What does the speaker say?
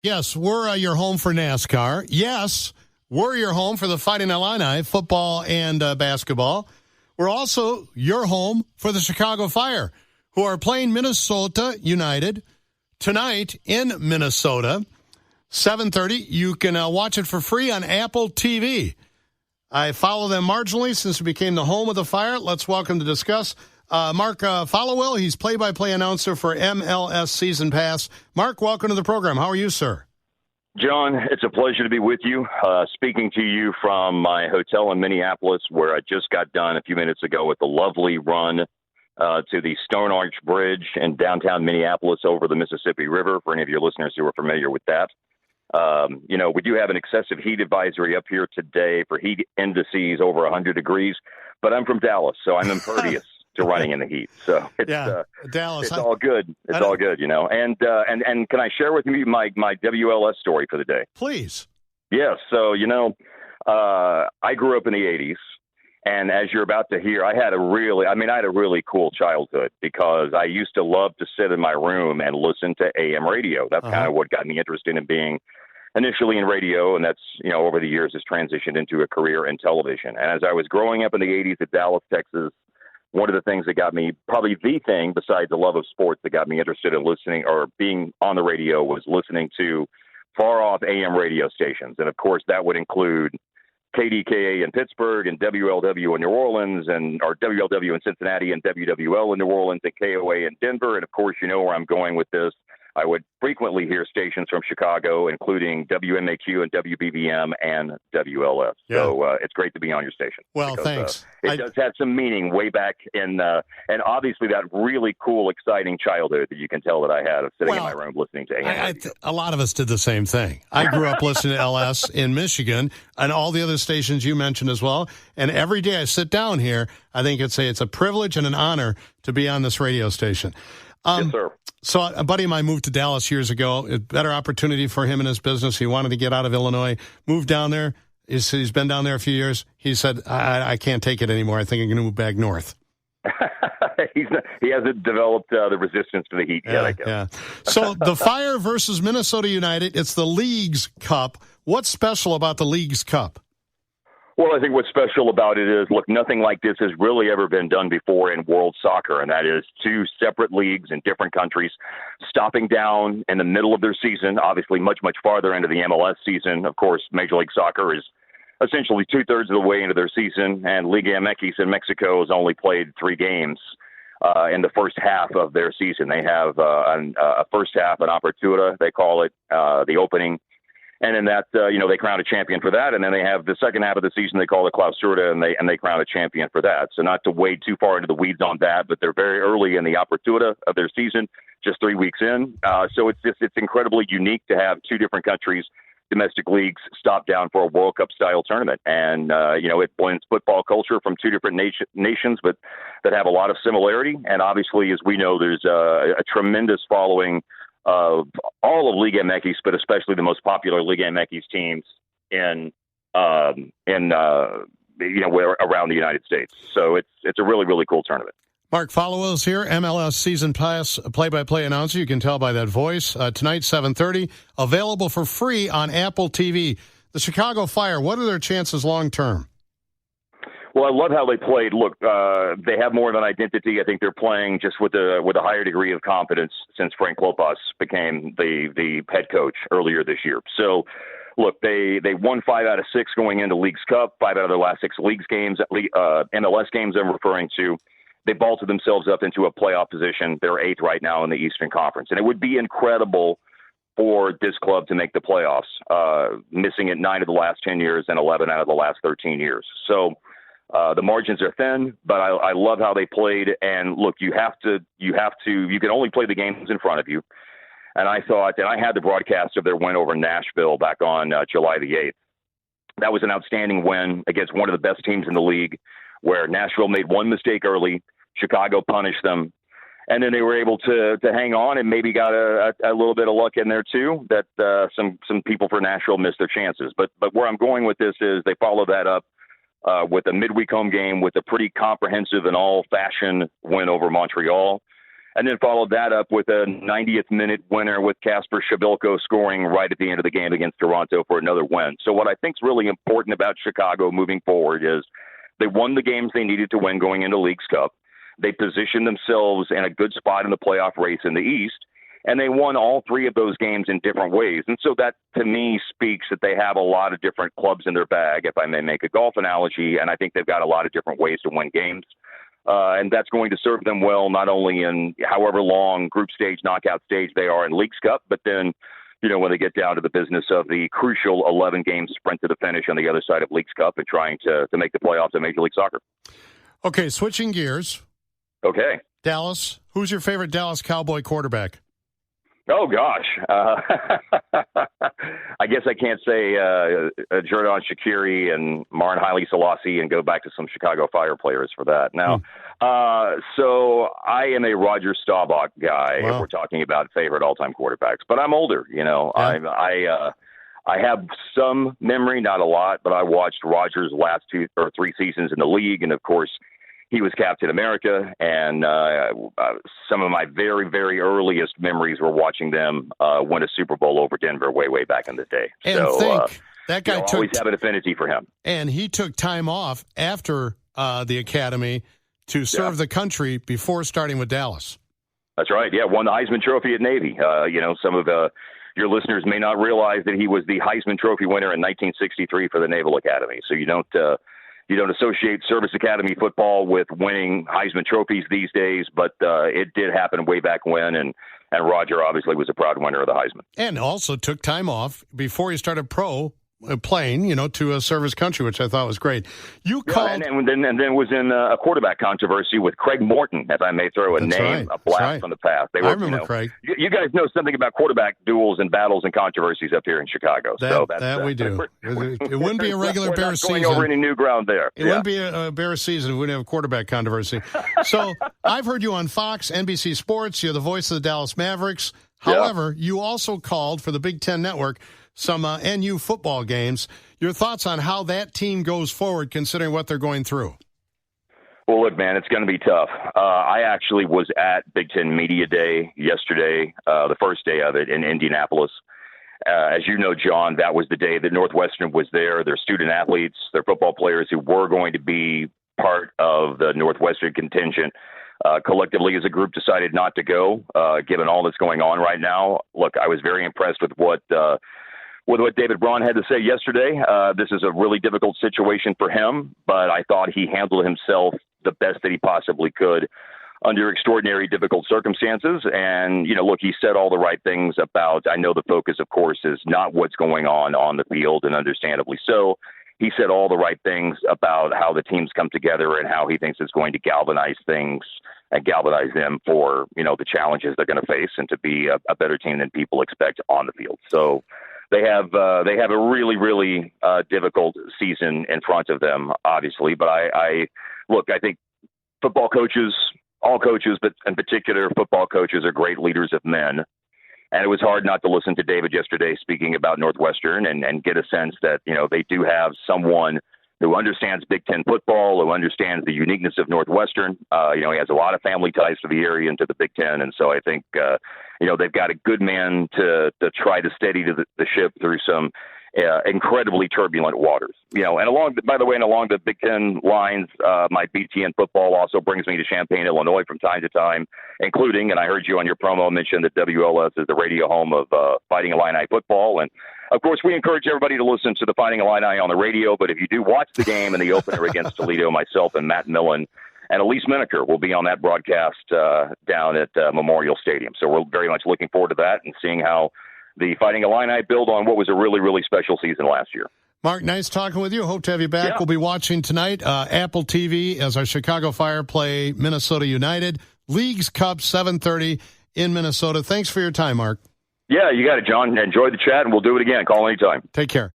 Yes, we're your home for NASCAR. Yes, we're your home for the Fighting Illini, football and basketball. We're also your home for the Chicago Fire, who are playing Minnesota United tonight in Minnesota, 7:30. You can watch it for free on Apple TV. I follow them marginally since it became the home of the Fire. Let's welcome to discuss Mark Followill. He's play-by-play announcer for MLS Season Pass. Mark, welcome to the program. How are you, sir? John, it's a pleasure to be with you. Speaking to you from my hotel in Minneapolis, where I just got done a few minutes ago with the lovely run to the Stone Arch Bridge in downtown Minneapolis over the Mississippi River, for any of your listeners who are familiar with that. We do have an excessive heat advisory up here today for heat indices over 100 degrees, but I'm from Dallas, so I'm impervious to running in the heat. So it's Dallas. It's all good. It's all good, And can I share with you my WLS story for the day? Please. Yes. So, I grew up in the 80s. And as you're about to hear, I had a really cool childhood because I used to love to sit in my room and listen to AM radio. That's kind of what got me interested in being initially in radio. And that's, over the years has transitioned into a career in television. And as I was growing up in the 80s at Dallas, Texas, one of the things that got me, probably the thing besides the love of sports that got me interested in listening or being on the radio, was listening to far off AM radio stations. And of course, that would include KDKA in Pittsburgh and WLW in New Orleans, or WLW in Cincinnati and WWL in New Orleans and KOA in Denver. And of course, you know where I'm going with this. I would frequently hear stations from Chicago, including WMAQ and WBBM and WLS. Yeah. So it's great to be on your station. Well, thanks. It does have some meaning way back in, and obviously that really cool, exciting childhood that you can tell that I had of sitting in my room listening to AM. A lot of us did the same thing. I grew up listening to LS in Michigan and all the other stations you mentioned as well. And every day I sit down here, I think it's a privilege and an honor to be on this radio station. Yes, sir. So a buddy of mine moved to Dallas years ago. A better opportunity for him and his business. He wanted to get out of Illinois, moved down there. He's been down there a few years. He said, I can't take it anymore. I think I'm going to move back north. He hasn't developed the resistance to the heat yet, I guess. Yeah. So the Fire versus Minnesota United, it's the League's Cup. What's special about the League's Cup? Well, I think what's special about it is, look, nothing like this has really ever been done before in world soccer, and that is two separate leagues in different countries stopping down in the middle of their season, obviously much, much farther into the MLS season. Of course, Major League Soccer is essentially two-thirds of the way into their season, and Liga MX in Mexico has only played 3 games in the first half of their season. They have a first half, an apertura, they call it, the opening. And in that, they crown a champion for that. And then they have the second half of the season, they call it Clausura, and they crown a champion for that. So not to wade too far into the weeds on that, but they're very early in the apertura of their season, just 3 weeks in. So it's incredibly unique to have two different countries, domestic leagues, stop down for a World Cup style tournament. And, it blends football culture from two different nations, but that have a lot of similarity. And obviously, as we know, there's a tremendous following of all of Liga MX, but especially the most popular Liga MX teams around the United States. So it's a really, really cool tournament. Mark Followill is here, MLS Season Pass play-by-play announcer. You can tell by that voice. Tonight, 7:30, available for free on Apple TV. The Chicago Fire, what are their chances long-term? Well, I love how they played. Look, they have more of an identity. I think they're playing just with a higher degree of confidence since Frank Lopez became the head coach earlier this year. So, look, they won 5 out of 6 going into League's Cup, 5 out of their last 6 leagues games, MLS games I'm referring to. They vaulted themselves up into a playoff position. They're 8th right now in the Eastern Conference. And it would be incredible for this club to make the playoffs, missing it 9 of the last 10 years and 11 out of the last 13 years. So, the margins are thin, but I love how they played. And look, you can only play the games in front of you. And I thought, and I had the broadcast of their win over Nashville back on July the 8th. That was an outstanding win against one of the best teams in the league, where Nashville made one mistake early, Chicago punished them, and then they were able to hang on and maybe got a little bit of luck in there too, that some people for Nashville missed their chances. But where I'm going with this is they follow that up with a midweek home game with a pretty comprehensive and all-fashion win over Montreal. and then followed that up with a 90th minute winner with Kasper Shabilko scoring right at the end of the game against Toronto for another win. So what I think is really important about Chicago moving forward is they won the games they needed to win going into Leagues Cup. They positioned themselves in a good spot in the playoff race in the East, and they won all three of those games in different ways. And so that, to me, speaks that they have a lot of different clubs in their bag, if I may make a golf analogy, and I think they've got a lot of different ways to win games. And that's going to serve them well, not only in however long group stage, knockout stage they are in Leagues Cup, but then, when they get down to the business of the crucial 11-game sprint to the finish on the other side of Leagues Cup and trying to make the playoffs in Major League Soccer. Okay, switching gears. Okay. Dallas. Who's your favorite Dallas Cowboy quarterback? Oh, gosh. I guess I can't say Jordan Shaqiri and Marin Haile Selassie and go back to some Chicago Fire players for that. Now, so I am a Roger Staubach guy if we're talking about favorite all-time quarterbacks. But I'm older, I have some memory, not a lot, but I watched Rodgers' last 2 or 3 seasons in the league, and, of course, he was Captain America, and some of my very, very earliest memories were watching them win a Super Bowl over Denver way back in the day. And that guy always have an affinity for him. And he took time off after the academy to serve the country before starting with Dallas. That's right. Yeah, won the Heisman Trophy at Navy. Some of your listeners may not realize that he was the Heisman Trophy winner in 1963 for the Naval Academy. So you don't associate Service Academy football with winning Heisman trophies these days, but it did happen way back when, and Roger obviously was a proud winner of the Heisman. And also took time off before he started playing, to serve his country, which I thought was great. You called, and then was in a quarterback controversy with Craig Morton, if I may throw a name, a blast from the past. I remember Craig. You guys know something about quarterback duels and battles and controversies up here in Chicago. That we do. It wouldn't be a regular Bears season. We're not going over any new ground there. It wouldn't be a Bears season if we didn't have quarterback controversy. So I've heard you on Fox, NBC Sports. You're the voice of the Dallas Mavericks. However, you also called for the Big Ten Network some NU football games. Your thoughts on how that team goes forward, considering what they're going through? Well, look, man, it's going to be tough. I actually was at Big Ten Media Day yesterday, the first day of it in Indianapolis. As you know, John, that was the day that Northwestern was there. Their student athletes, their football players who were going to be part of the Northwestern contingent, collectively as a group decided not to go, given all that's going on right now. Look, I was very impressed with what David Braun had to say yesterday. This is a really difficult situation for him, but I thought he handled himself the best that he possibly could under extraordinary difficult circumstances. And, look, he said all the right things about, I know the focus, of course, is not what's going on the field, and understandably so. He said all the right things about how the teams come together and how he thinks it's going to galvanize things and galvanize them for, the challenges they're going to face and to be a better team than people expect on the field. So they have a really, really difficult season in front of them, obviously. But I think football coaches, all coaches, but in particular football coaches, are great leaders of men. And it was hard not to listen to David yesterday speaking about Northwestern and get a sense that, they do have someone who understands Big Ten football, who understands the uniqueness of Northwestern. He has a lot of family ties to the area and to the Big Ten. And so I think, they've got a good man to try to steady the ship through some incredibly turbulent waters. And along the Big Ten lines, my BTN football also brings me to Champaign, Illinois from time to time, including, and I heard you on your promo mention that WLS is the radio home of Fighting Illini football. And of course, we encourage everybody to listen to the Fighting Illini on the radio. But if you do watch the game in the opener against Toledo, myself and Matt Millen and Elise Menaker will be on that broadcast down at Memorial Stadium. So we're very much looking forward to that and seeing how the Fighting Illini build on what was a really, really special season last year. Mark, nice talking with you. Hope to have you back. Yeah. We'll be watching tonight, Apple TV, as our Chicago Fire play Minnesota United. Leagues Cup, 7:30 in Minnesota. Thanks for your time, Mark. Yeah, you got it, John. Enjoy the chat, and we'll do it again. Call anytime. Take care.